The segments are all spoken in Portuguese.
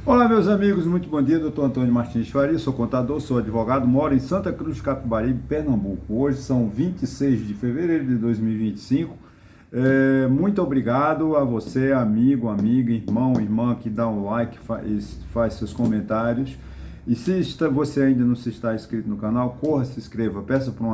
Olá, meus amigos, muito bom dia. Doutor Antônio Martins Faria, sou contador, sou advogado, moro em Santa Cruz de Capibaribe, Pernambuco. Hoje são 26 de fevereiro de 2025. Muito obrigado a você, amigo, amiga, irmão, irmã, que dá um like, faz seus comentários. E se você ainda não se está inscrito no canal, corra, se inscreva, peça para um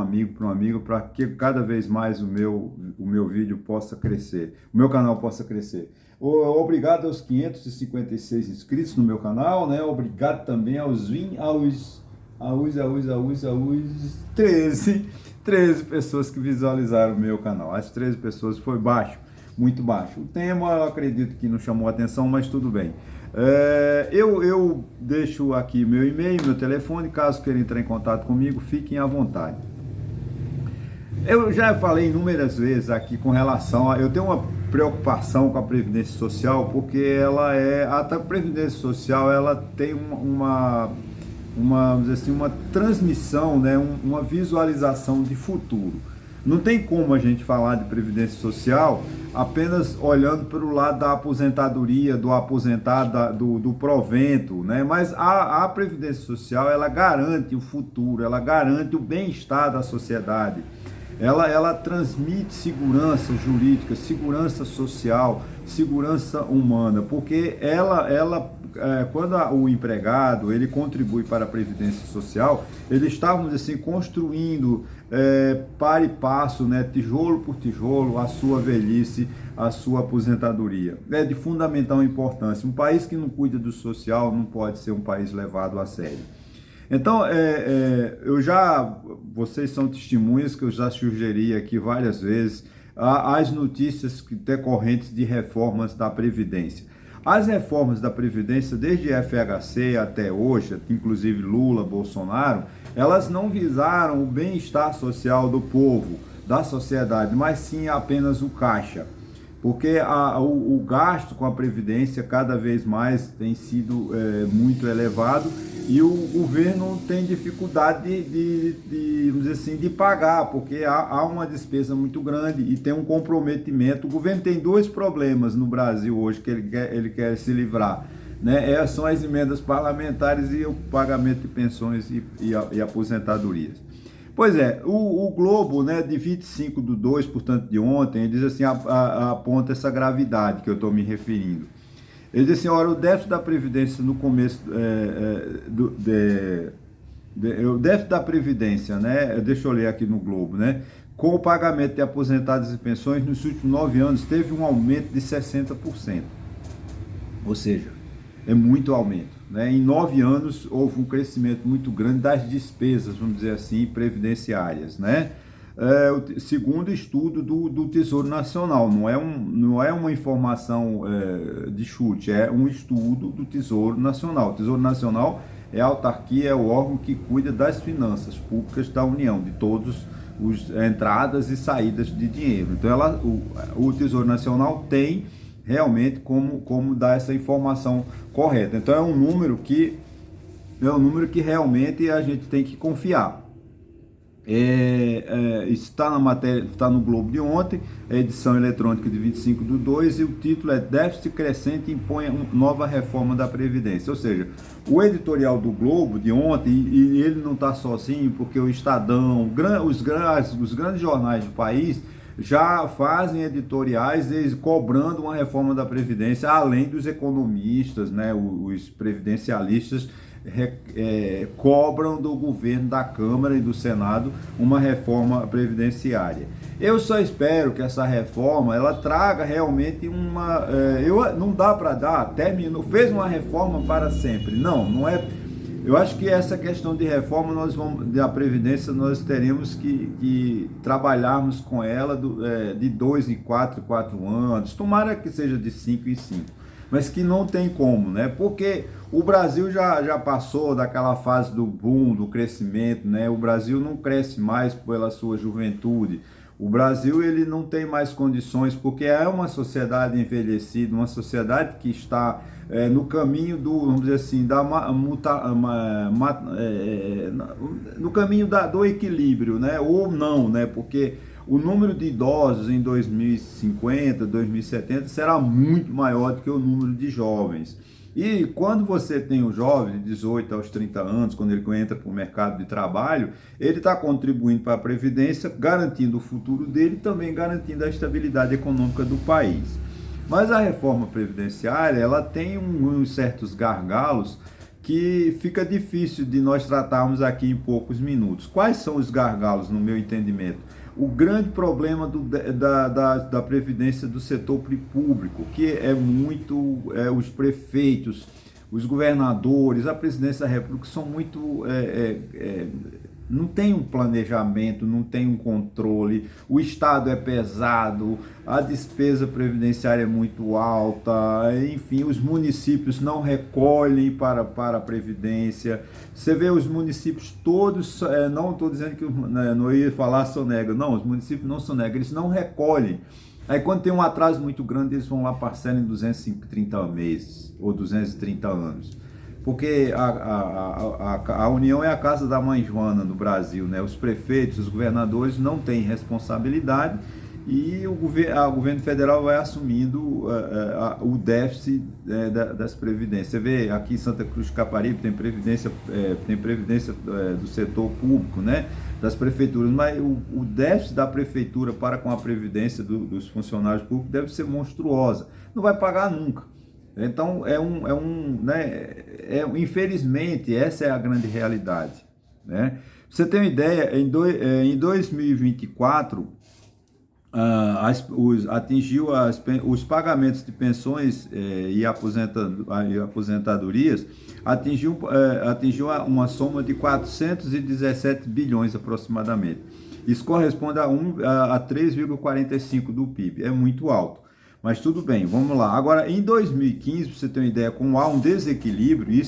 amigo, para que cada vez mais o meu vídeo possa crescer, o meu canal possa crescer. Obrigado aos 556 inscritos no meu canal, né? Obrigado também aos 13 pessoas que visualizaram o meu canal. As 13 pessoas foi baixo, muito baixo. O tema eu acredito que não chamou atenção, mas tudo bem. Eu deixo aqui meu e-mail, meu telefone, caso queiram entrar em contato comigo, fiquem à vontade. Eu já falei inúmeras vezes aqui com relação a... Eu tenho uma preocupação com a Previdência Social, porque a Previdência Social ela tem vamos dizer assim, uma transmissão, né, uma visualização de futuro. Não tem como a gente falar de Previdência Social apenas olhando para o lado da aposentadoria, do aposentado, do provento, né? Mas a Previdência Social, ela garante o futuro, ela garante o bem-estar da sociedade. Ela transmite segurança jurídica, segurança social, segurança humana, porque quando o empregado ele contribui para a Previdência Social, ele está, vamos dizer assim, construindo para e passo, né, tijolo por tijolo, a sua velhice, a sua aposentadoria. É de fundamental importância. Um país que não cuida do social não pode ser um país levado a sério. Então, vocês são testemunhas que eu já sugeri aqui várias vezes, as notícias decorrentes de reformas da Previdência. As reformas da Previdência, desde FHC até hoje, inclusive Lula, Bolsonaro, elas não visaram o bem-estar social do povo, da sociedade, mas sim apenas o caixa. Porque o gasto com a Previdência cada vez mais tem sido muito elevado e o governo tem dificuldade vamos dizer assim, de pagar, porque há uma despesa muito grande e tem um comprometimento. O governo tem dois problemas no Brasil hoje que ele quer se livrar, né? São as emendas parlamentares e o pagamento de pensões e aposentadorias. Pois é, o Globo, né, de 25/2, portanto de ontem, ele diz assim, aponta essa gravidade que eu estou me referindo. Ele diz assim, olha, o déficit da Previdência no começo, o déficit da Previdência, né, deixa eu ler aqui no Globo, né, com o pagamento de aposentados e pensões, nos últimos 9 anos, teve um aumento de 60%. Ou seja, é muito aumento, né? Em 9 anos houve um crescimento muito grande das despesas, vamos dizer assim, previdenciárias, né? O segundo estudo do Tesouro Nacional, não é uma informação de chute, é um estudo do Tesouro Nacional. O Tesouro Nacional é a autarquia, é o órgão que cuida das finanças públicas da União, de todas as entradas e saídas de dinheiro. Então, o Tesouro Nacional tem realmente como dar essa informação correta. Então é um número que realmente a gente tem que confiar. Está na matéria, está no Globo de ontem, a edição eletrônica de 25/2, e o título é Déficit Crescente Impõe Nova Reforma da Previdência. Ou seja, o editorial do Globo de ontem, e ele não está sozinho, porque o Estadão, os grandes jornais do país já fazem editoriais cobrando uma reforma da Previdência, além dos economistas, né, os previdencialistas cobram do governo, da Câmara e do Senado uma reforma previdenciária. Eu só espero que essa reforma ela traga realmente não dá para dar, fez uma reforma para sempre. Não é. Eu acho que essa questão de reforma, da Previdência, nós teremos que trabalharmos com ela de 2 em 4 anos, tomara que seja de 5 em 5, mas que não tem como, né? Porque o Brasil já passou daquela fase do boom, do crescimento, né? O Brasil não cresce mais pela sua juventude. O Brasil ele não tem mais condições, porque é uma sociedade envelhecida, uma sociedade que está no caminho vamos dizer assim, no caminho do equilíbrio, né? Ou não, né? Porque O número de idosos em 2050, 2070 será muito maior do que o número de jovens. E quando você tem um jovem de 18 aos 30 anos, quando ele entra para o mercado de trabalho, ele está contribuindo para a Previdência, garantindo o futuro dele e também garantindo a estabilidade econômica do país. Mas a reforma previdenciária, ela tem uns certos gargalos que fica difícil de nós tratarmos aqui em poucos minutos. Quais são os gargalos, no meu entendimento? O grande problema da previdência do setor público, que é muito os prefeitos, os governadores, a presidência da República são muito não tem um planejamento, não tem um controle, o Estado é pesado, a despesa previdenciária é muito alta, enfim, os municípios não recolhem para a Previdência. Você vê os municípios todos, não estou dizendo que não ia falar sonega, não, os municípios não sonegam, eles não recolhem. Aí quando tem um atraso muito grande, eles vão lá parcelam em 230 meses ou 230 anos. Porque a União é a casa da mãe Joana no Brasil, né? Os prefeitos, os governadores não têm responsabilidade e o governo federal vai assumindo o déficit das previdências. Você vê aqui em Santa Cruz de Caparibe tem previdência do setor público, né? Das prefeituras, mas o déficit da prefeitura para com a previdência dos funcionários públicos deve ser monstruosa. Não vai pagar nunca. Então, infelizmente, essa é a grande realidade, né? Pra você ter uma ideia, em 2024, atingiu os pagamentos de pensões e aposentadorias, atingiu uma soma de 417 bilhões aproximadamente. Isso corresponde a 3,45% do PIB, é muito alto. Mas tudo bem, vamos lá. Agora, em 2015, para você ter uma ideia, como há um desequilíbrio, e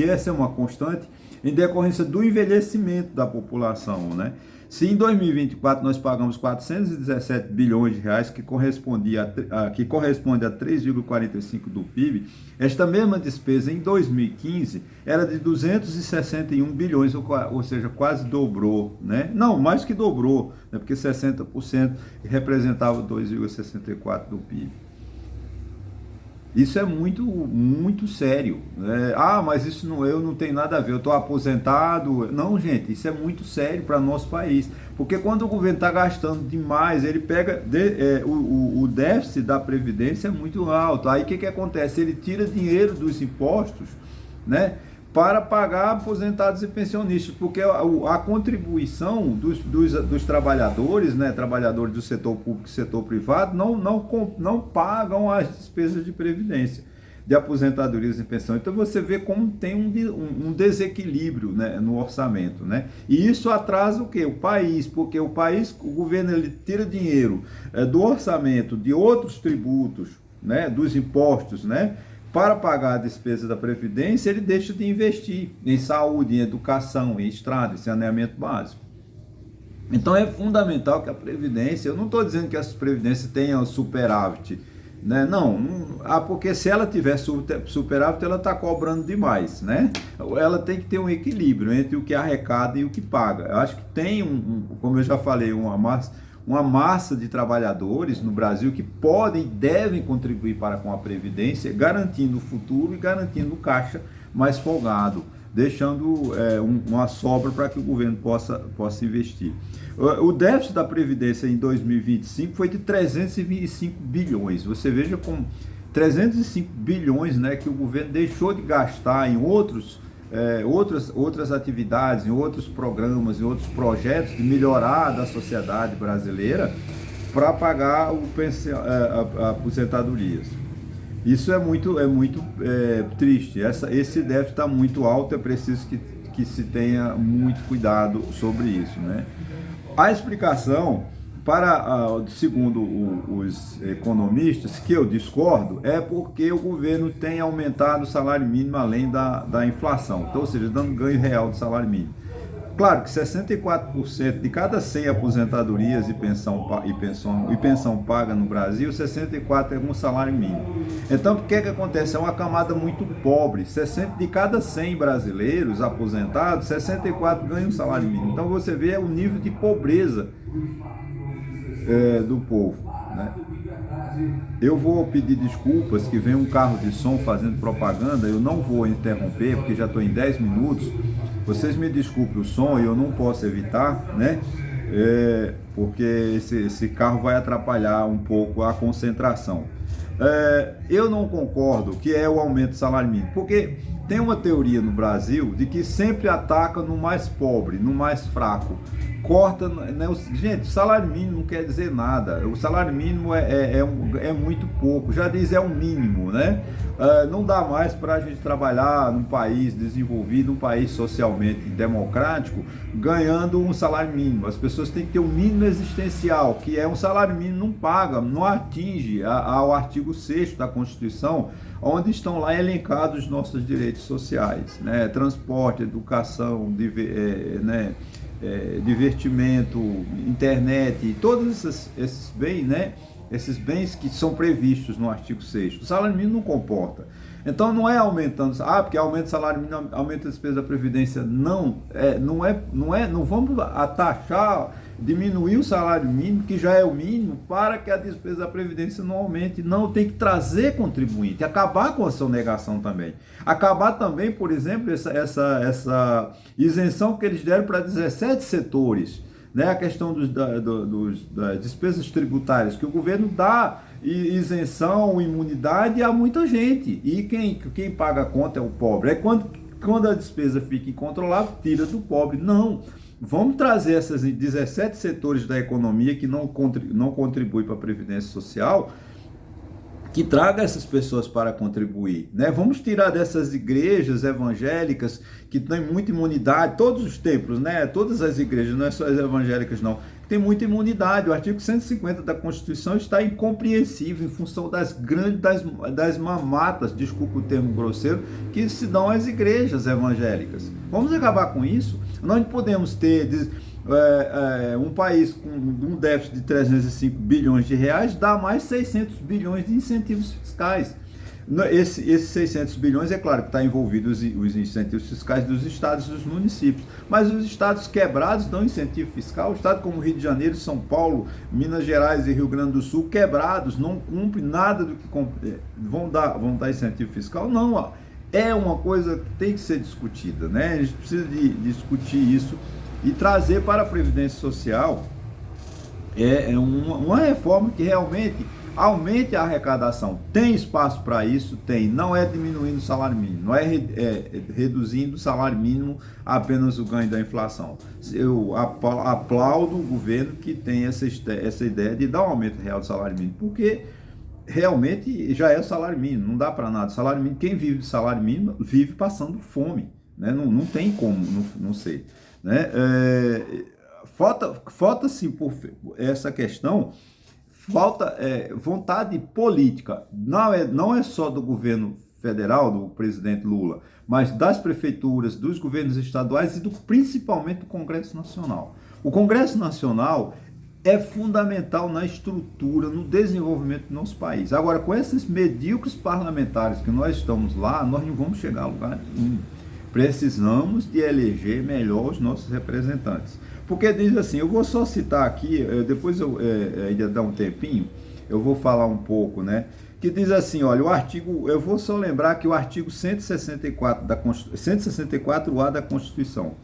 essa é uma constante, em decorrência do envelhecimento da população, né? Se em 2024 nós pagamos 417 bilhões de reais, que corresponde a 3,45% do PIB, esta mesma despesa em 2015 era de 261 bilhões, ou seja, quase dobrou, né? Não, mais que dobrou, né? Porque 60% representava 2,64% do PIB. Isso é muito, muito sério. Mas isso eu não tenho nada a ver, eu estou aposentado. Não, gente, isso é muito sério para nosso país. Porque quando o governo está gastando demais, ele pega o déficit da Previdência é muito alto. Aí o que acontece? Ele tira dinheiro dos impostos, né, para pagar aposentados e pensionistas, porque a contribuição dos trabalhadores, né, trabalhadores do setor público e setor privado, não pagam as despesas de previdência, de aposentadorias e pensão. Então você vê como tem um desequilíbrio, né, no orçamento, né? E isso atrasa o quê? O país, porque o governo ele tira dinheiro do orçamento, de outros tributos, né, dos impostos, né, para pagar a despesa da Previdência, ele deixa de investir em saúde, em educação, em estrada, em saneamento básico. Então é fundamental que a Previdência, eu não estou dizendo que essa Previdência tenha superávit, né? Porque se ela tiver superávit, ela está cobrando demais, né? Ela tem que ter um equilíbrio entre o que arrecada e o que paga. Eu acho que tem, como eu já falei, uma massa de trabalhadores no Brasil que podem e devem contribuir para com a Previdência, garantindo o futuro e garantindo o caixa mais folgado, deixando uma sobra para que o governo possa investir. O déficit da Previdência em 2025 foi de 325 bilhões. Você veja como 305 bilhões, né, que o governo deixou de gastar em outras atividades, em outros programas, em outros projetos de melhorar da sociedade brasileira para pagar aposentadorias. Isso é muito triste. Esse déficit está muito alto, é preciso que se tenha muito cuidado sobre isso, né? A explicação, segundo os economistas, que eu discordo, é porque o governo tem aumentado o salário mínimo além da inflação, então, ou seja, dando ganho real de salário mínimo. Claro que 64% de cada 100 aposentadorias e pensão paga no Brasil, 64 é um salário mínimo. Então, o que acontece? É uma camada muito pobre. De cada 100 brasileiros aposentados, 64 ganham um salário mínimo. Então, você vê o nível de pobreza do povo, né? Eu vou pedir desculpas que vem um carro de som fazendo propaganda, eu não vou interromper porque já estou em 10 minutos. Vocês me desculpem o som, eu não posso evitar, né? Porque esse carro vai atrapalhar um pouco a concentração. Eu não concordo que é o aumento do salário mínimo, porque tem uma teoria no Brasil de que sempre ataca no mais pobre, no mais fraco. Corta, né? Gente, o salário mínimo não quer dizer nada. O salário mínimo é muito pouco, já diz é o mínimo, né? Não dá mais para a gente trabalhar num país desenvolvido, um país socialmente democrático, ganhando um salário mínimo. As pessoas têm que ter um mínimo existencial, que é um salário mínimo, não paga, não atinge ao artigo 6º da Constituição, onde estão lá elencados os nossos direitos sociais, né? Transporte, educação, né? Divertimento, internet, todos esses bens, né? Esses bens que são previstos no artigo 6º. O salário mínimo não comporta. Então não é aumentando, porque aumenta o salário mínimo, aumenta a despesa da Previdência. Não vamos taxar, diminuir o salário mínimo, que já é o mínimo, para que a despesa da Previdência não aumente. Não, tem que trazer contribuinte, acabar com a sonegação também. Acabar também, por exemplo, essa isenção que eles deram para 17 setores, né? A questão das despesas tributárias, que o governo dá isenção, imunidade a muita gente, e quem paga a conta é o pobre. Quando a despesa fica incontrolável, tira do pobre. Não, vamos trazer esses 17 setores da economia que não contribuem para a Previdência Social, que traga essas pessoas para contribuir, né? Vamos tirar dessas igrejas evangélicas que têm muita imunidade, todos os templos, né? Todas as igrejas, não é só as evangélicas não, tem muita imunidade. O artigo 150 da Constituição está incompreensível em função das das mamatas, desculpa o termo grosseiro, que se dão às igrejas evangélicas. Vamos acabar com isso. Nós não podemos ter um país com um déficit de 305 bilhões de reais dá mais 600 bilhões de incentivos fiscais. Esses 600 bilhões, é claro que está envolvido os incentivos fiscais dos estados e dos municípios, mas os estados quebrados dão incentivo fiscal. O estado como Rio de Janeiro, São Paulo, Minas Gerais e Rio Grande do Sul, quebrados, não cumprem nada do que vão dar incentivo fiscal. Não, é uma coisa que tem que ser discutida, né? A gente precisa de discutir isso e trazer para a Previdência Social uma reforma que realmente aumente a arrecadação. Tem espaço para isso? Tem. Não é diminuindo o salário mínimo, não é reduzindo o salário mínimo apenas o ganho da inflação. Eu aplaudo o governo que tem essa ideia de dar um aumento real do salário mínimo, porque realmente já é o salário mínimo, não dá para nada. O salário mínimo, quem vive de salário mínimo vive passando fome, né? Não tem como não ser, né? Falta sim, por essa questão, falta vontade política. Não é só do governo federal, do presidente Lula, mas das prefeituras, dos governos estaduais e principalmente do Congresso Nacional. O Congresso Nacional é fundamental na estrutura, no desenvolvimento do nosso país. Agora, com esses medíocres parlamentares que nós estamos lá, nós não vamos chegar a lugar nenhum. Precisamos de eleger melhor os nossos representantes. Porque diz assim, eu vou só citar aqui, depois ainda dá um tempinho, eu vou falar um pouco, né? Que diz assim, olha, eu vou só lembrar que o artigo 164A da Constituição,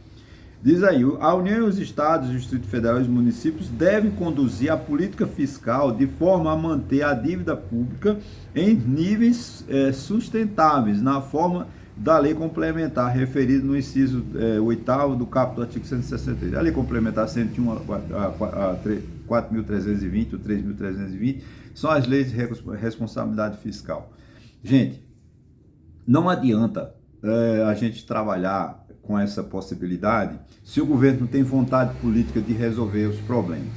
diz aí, a União, os Estados, o Distrito Federal e os municípios devem conduzir a política fiscal de forma a manter a dívida pública em níveis sustentáveis, na forma da lei complementar referida no inciso 8º do caput do artigo 163. A lei complementar 101 a 4.320, o 3.320, são as leis de responsabilidade fiscal. Gente, não adianta a gente trabalhar com essa possibilidade se o governo não tem vontade política de resolver os problemas,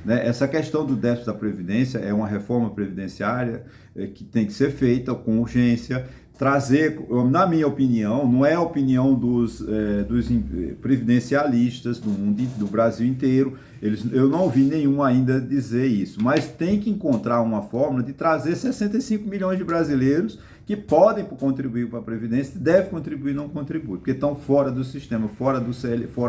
né? Essa questão do déficit da Previdência é uma reforma previdenciária que tem que ser feita com urgência, trazer, na minha opinião, não é a opinião dos previdencialistas do mundo, do Brasil inteiro, eu não ouvi nenhum ainda dizer isso, mas tem que encontrar uma fórmula de trazer 65 milhões de brasileiros que podem contribuir para a Previdência, devem contribuir e não contribuem, porque estão fora do sistema, fora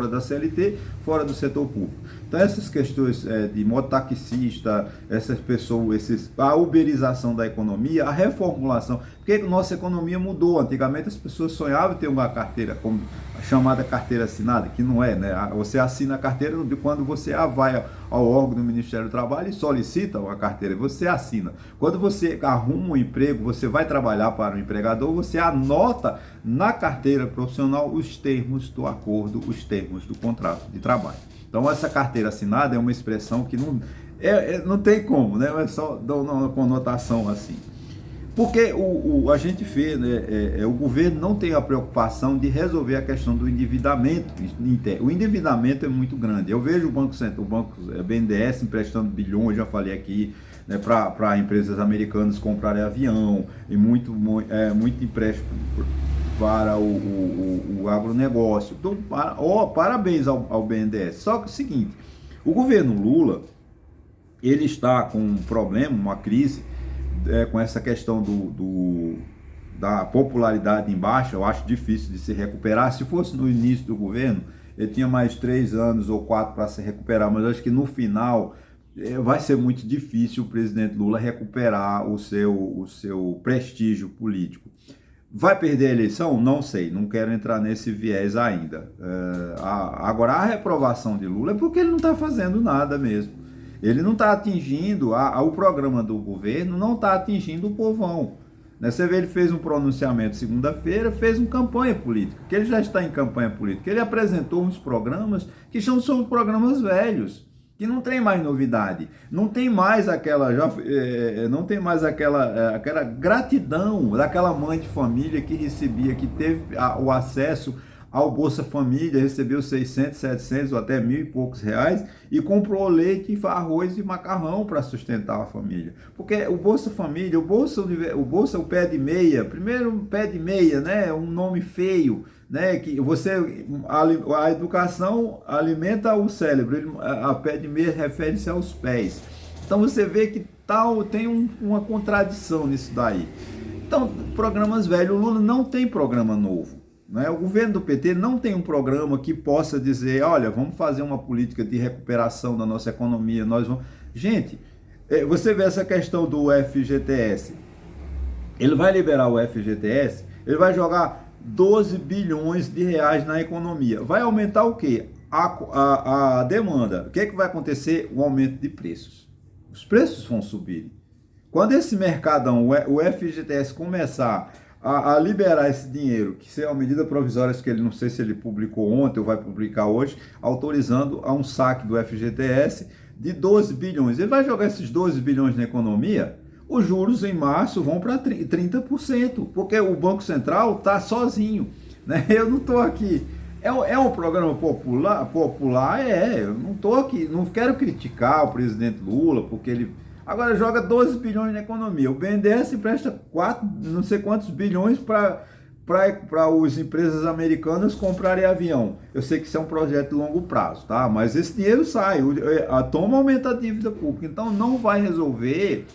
da CLT, fora do setor público. Então essas questões de mototaxista, essas pessoas, a uberização da economia, a reformulação, porque a nossa economia mudou. Antigamente as pessoas sonhavam em ter uma carteira, como a chamada carteira assinada, que não é, né? Você assina a carteira quando você vai ao órgão do Ministério do Trabalho e solicita a carteira, você assina. Quando você arruma um emprego, você vai trabalhar para o empregador, você anota na carteira profissional os termos do acordo, os termos do contrato de trabalho. Então essa carteira assinada é uma expressão que não tem como, né? É só dar uma conotação assim. Porque a gente vê, né, o governo não tem a preocupação de resolver a questão do endividamento interno. O endividamento é muito grande. Eu vejo o Banco BNDES emprestando bilhões, já falei aqui, né, para empresas americanas comprarem avião, e muito empréstimo para o agronegócio. Então, parabéns ao BNDES. Só que é o seguinte, o governo Lula, ele está com um problema, uma crise, com essa questão da popularidade em baixa. Eu acho difícil de se recuperar. Se fosse no início do governo, ele tinha mais 3 anos ou 4 para se recuperar, mas acho que no final vai ser muito difícil o presidente Lula recuperar o seu prestígio político. Vai perder a eleição? Não sei, não quero entrar nesse viés ainda. Agora, a reprovação de Lula é porque ele não está fazendo nada mesmo. Ele não está atingindo, o programa do governo não está atingindo o povão. Você vê, ele fez um pronunciamento segunda-feira, fez uma campanha política, que ele já está em campanha política. Ele apresentou uns programas que são programas velhos, que não tem mais novidade, não tem mais aquela gratidão daquela mãe de família que recebia, que teve o acesso ao Bolsa Família, recebeu 600, 700 ou até 1.000 e poucos reais e comprou leite, arroz e macarrão para sustentar a família. Porque o Bolsa Família, o pé de meia, primeiro pé de meia, né, um nome feio, né, que a educação alimenta o cérebro, a pé de meia refere-se aos pés. Então você vê que tem uma contradição nisso daí. Então, programas velhos, o Lula não tem programa novo. O governo do PT não tem um programa que possa dizer, olha, vamos fazer uma política de recuperação da nossa economia. Gente, você vê essa questão do FGTS. Ele vai liberar o FGTS, ele vai jogar 12 bilhões de reais na economia. Vai aumentar o quê? A demanda. O que vai acontecer? O aumento de preços. Os preços vão subir. Quando esse mercadão, o FGTS, começar a liberar esse dinheiro, que é uma medida provisória que ele, não sei se ele publicou ontem ou vai publicar hoje, autorizando a um saque do FGTS de 12 bilhões. Ele vai jogar esses 12 bilhões na economia, os juros em março vão para 30%, porque o Banco Central está sozinho, né? Eu não estou aqui. É um programa popular, eu não estou aqui, não quero criticar o presidente Lula, porque ele agora joga 12 bilhões na economia. O BNDES empresta não sei quantos bilhões para as empresas americanas comprarem avião. Eu sei que isso é um projeto de longo prazo, tá? Mas esse dinheiro sai, a toma aumenta a dívida pública, então não vai resolver.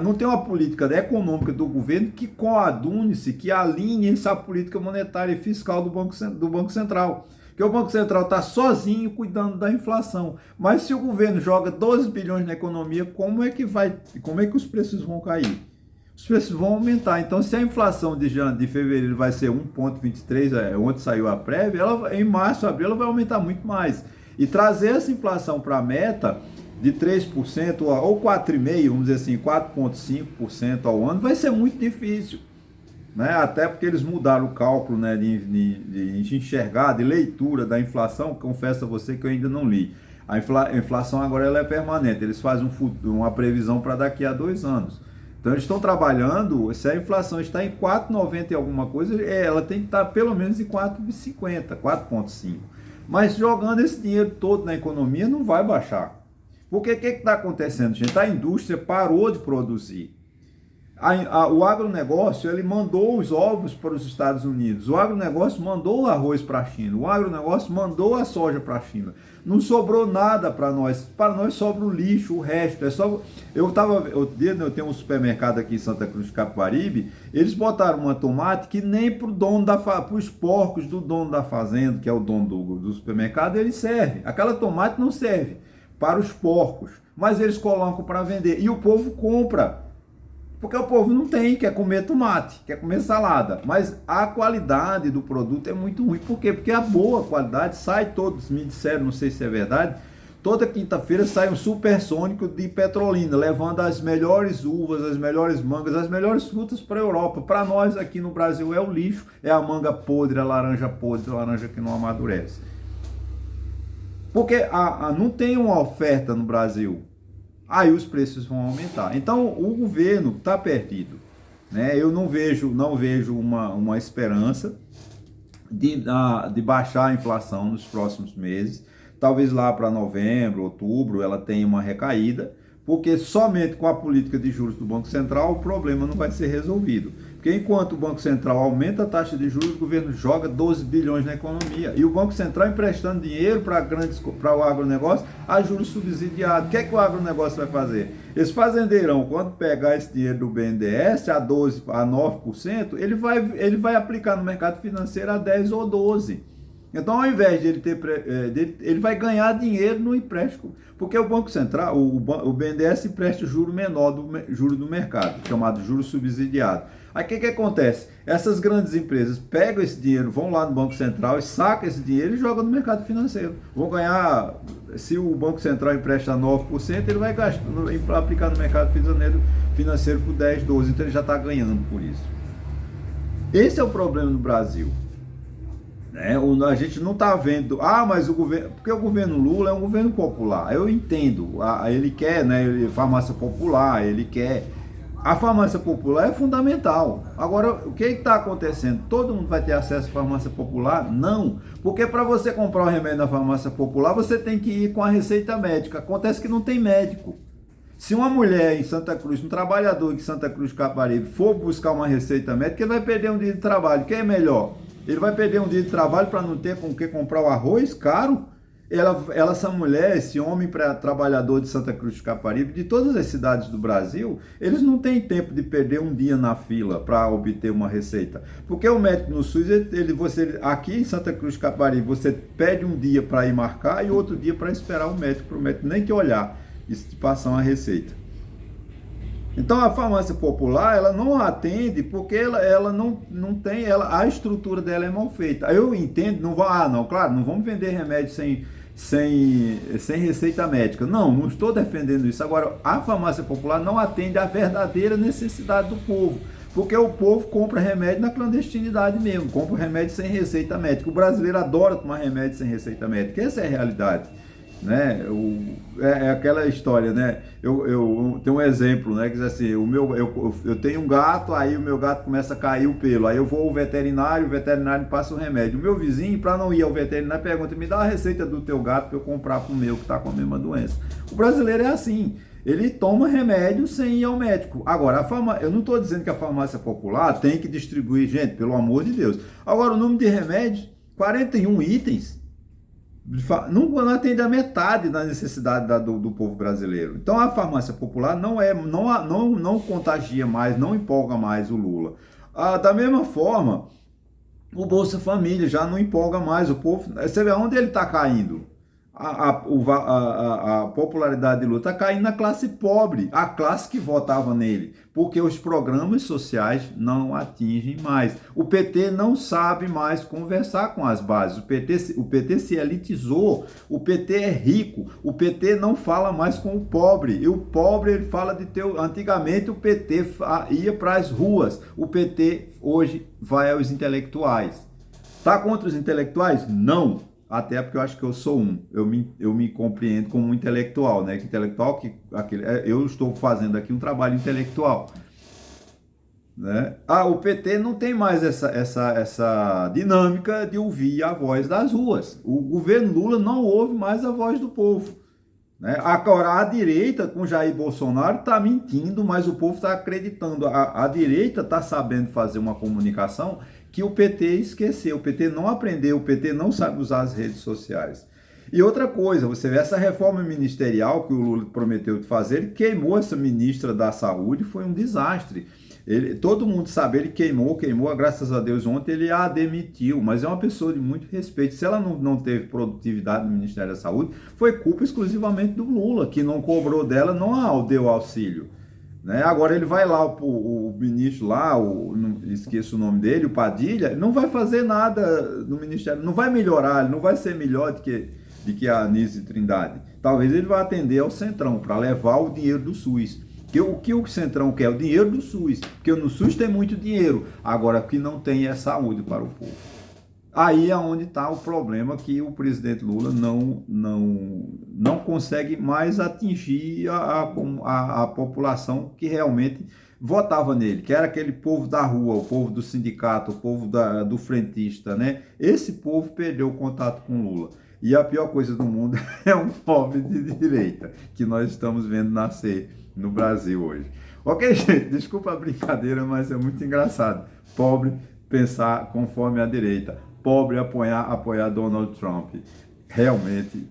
Não tem uma política econômica do governo que coadune-se, que alinhe essa política monetária e fiscal do Banco Central. Porque o Banco Central está sozinho cuidando da inflação. Mas se o governo joga 12 bilhões na economia, como é que os preços vão cair? Os preços vão aumentar. Então, se a inflação de fevereiro vai ser 1,23, onde saiu a prévia, em março, abril, ela vai aumentar muito mais. E trazer essa inflação para a meta de 3% ou 4,5%, vamos dizer assim, 4,5% ao ano, vai ser muito difícil. Né? Até porque eles mudaram o cálculo, né, de enxergar, de leitura da inflação. Confesso a você que eu ainda não li. A inflação agora ela é permanente, eles fazem uma previsão para daqui a 2 anos. Então eles estão trabalhando, se a inflação está em 4,90 e alguma coisa, ela tem que estar pelo menos em 4,50, 4,5. Mas jogando esse dinheiro todo na economia não vai baixar. Porque o que está acontecendo, gente? A indústria parou de produzir. O agronegócio, ele mandou os ovos para os Estados Unidos, o agronegócio mandou o arroz para a China, o agronegócio mandou a soja para a China. Não sobrou nada para nós sobra o lixo, o resto. É só. Eu tenho um supermercado aqui em Santa Cruz de Capibaribe, eles botaram uma tomate que nem para os porcos do dono da fazenda, que é o dono do supermercado, ele serve. Aquela tomate não serve para os porcos, mas eles colocam para vender e o povo compra. Porque o povo não tem, quer comer tomate, quer comer salada. Mas a qualidade do produto é muito ruim. Por quê? Porque a boa qualidade sai todos, me disseram, não sei se é verdade, toda quinta-feira sai um supersônico de Petrolina, levando as melhores uvas, as melhores mangas, as melhores frutas para a Europa. Para nós aqui no Brasil é o lixo, é a manga podre, a laranja que não amadurece. Porque não tem uma oferta no Brasil. Aí os preços vão aumentar. Então o governo está perdido, né? Eu não vejo uma esperança de baixar a inflação nos próximos meses. Talvez lá para novembro, outubro, ela tenha uma recaída, porque somente com a política de juros do Banco Central o problema não vai ser resolvido. Porque enquanto o Banco Central aumenta a taxa de juros, o governo joga 12 bilhões na economia. E o Banco Central emprestando dinheiro para o agronegócio a juros subsidiados. O que é que o agronegócio vai fazer? Esse fazendeirão, quando pegar esse dinheiro do BNDES a 12%, a 9%, ele vai aplicar no mercado financeiro a 10% ou 12%. Então, ao invés de ele vai ganhar dinheiro no empréstimo, porque o Banco Central, o BNDES empresta juro menor do juro do mercado, chamado juro subsidiado. Aí o que acontece? Essas grandes empresas pegam esse dinheiro, vão lá no Banco Central e sacam esse dinheiro e jogam no mercado financeiro. Vão ganhar, se o Banco Central empresta 9%, ele vai aplicar no mercado financeiro por 10, 12%, então ele já está ganhando por isso. Esse é o problema no Brasil. A gente não está vendo, mas o governo, porque o governo Lula é um governo popular, eu entendo, ele quer, farmácia popular, ele quer, a farmácia popular é fundamental. Agora, o que está acontecendo? Todo mundo vai ter acesso à farmácia popular? Não, porque para você comprar um remédio na farmácia popular, você tem que ir com a receita médica, acontece que não tem médico. Se uma mulher em Santa Cruz, um trabalhador em Santa Cruz de Capibaribe, for buscar uma receita médica, ele vai perder um dia de trabalho, o que é melhor? Ele vai perder um dia de trabalho para não ter com o que comprar o arroz caro? Essa mulher, esse homem trabalhador de Santa Cruz de Capibaribe, de todas as cidades do Brasil, eles não têm tempo de perder um dia na fila para obter uma receita. Porque o médico no SUS, aqui em Santa Cruz de Capibaribe, você pede um dia para ir marcar e outro dia para esperar o médico, para o médico nem te olhar e te passar uma receita. Então a farmácia popular, ela não atende porque ela não tem, a estrutura dela é mal feita. Eu entendo, claro, não vamos vender remédio sem receita médica. Não estou defendendo isso. Agora, a farmácia popular não atende à verdadeira necessidade do povo, porque o povo compra remédio na clandestinidade mesmo, compra remédio sem receita médica. O brasileiro adora tomar remédio sem receita médica, essa é a realidade. É aquela história, né? Eu tenho um exemplo, né? Que diz assim, eu tenho um gato, aí o meu gato começa a cair o pelo, aí eu vou ao veterinário, o veterinário passa o remédio. O meu vizinho, para não ir ao veterinário, pergunta: me dá a receita do teu gato para eu comprar pro meu que está com a mesma doença. O brasileiro é assim, ele toma remédio sem ir ao médico. Agora, eu não estou dizendo que a farmácia popular tem que distribuir, gente, pelo amor de Deus. Agora, o número de remédios, 41 itens, não atende a metade da necessidade do povo brasileiro. Então a farmácia popular não contagia mais, não empolga mais o Lula. Da mesma forma, o Bolsa Família já não empolga mais o povo. Você vê onde ele está caindo. A popularidade de Lula está caindo na classe pobre, a classe que votava nele, porque os programas sociais não atingem mais. O PT não sabe mais conversar com as bases, o PT se elitizou, o PT é rico, o PT não fala mais com o pobre, e o pobre ele fala antigamente o PT ia para as ruas, o PT hoje vai aos intelectuais. Está contra os intelectuais? Não. Até porque eu acho que eu sou eu me compreendo como um intelectual, né? Eu estou fazendo aqui um trabalho intelectual, né? O PT não tem mais essa dinâmica de ouvir a voz das ruas. O governo Lula não ouve mais a voz do povo. Né? Agora, a direita, com Jair Bolsonaro, está mentindo, mas o povo está acreditando. A direita está sabendo fazer uma comunicação que o PT esqueceu. O PT não aprendeu, o PT não sabe usar as redes sociais. E outra coisa, você vê essa reforma ministerial que o Lula prometeu de fazer, ele queimou essa ministra da Saúde, foi um desastre. Todo mundo sabe, ele queimou, graças a Deus ontem ele a demitiu, mas é uma pessoa de muito respeito. Se ela não teve produtividade no Ministério da Saúde, foi culpa exclusivamente do Lula, que não cobrou dela, não deu auxílio. Né? Agora ele vai lá, o ministro lá, esqueço o nome dele, o Padilha, não vai fazer nada no Ministério, não vai melhorar, ele não vai ser melhor do que a Anísio Trindade. Talvez ele vá atender ao Centrão, para levar o dinheiro do SUS. O que o Centrão quer? O dinheiro do SUS. Porque no SUS tem muito dinheiro. Agora, o que não tem é saúde para o povo. Aí é onde está o problema, que o presidente Lula não consegue mais atingir a população que realmente votava nele, que era aquele povo da rua, o povo do sindicato, o povo do frentista, né? Esse povo perdeu o contato com Lula. E a pior coisa do mundo é um pobre de direita, que nós estamos vendo nascer no Brasil hoje. Ok, gente, desculpa a brincadeira, mas é muito engraçado. Pobre pensar conforme a direita. Pobre apoiar Donald Trump. Realmente,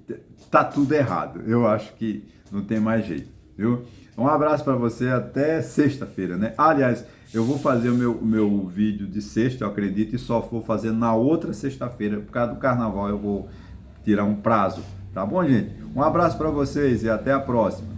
tá tudo errado. Eu acho que não tem mais jeito, viu? Um abraço para você, até sexta-feira, né? Aliás, eu vou fazer o meu vídeo de sexta, eu acredito, e só vou fazer na outra sexta-feira. Por causa do carnaval, eu vou tirar um prazo. Tá bom, gente? Um abraço para vocês e até a próxima.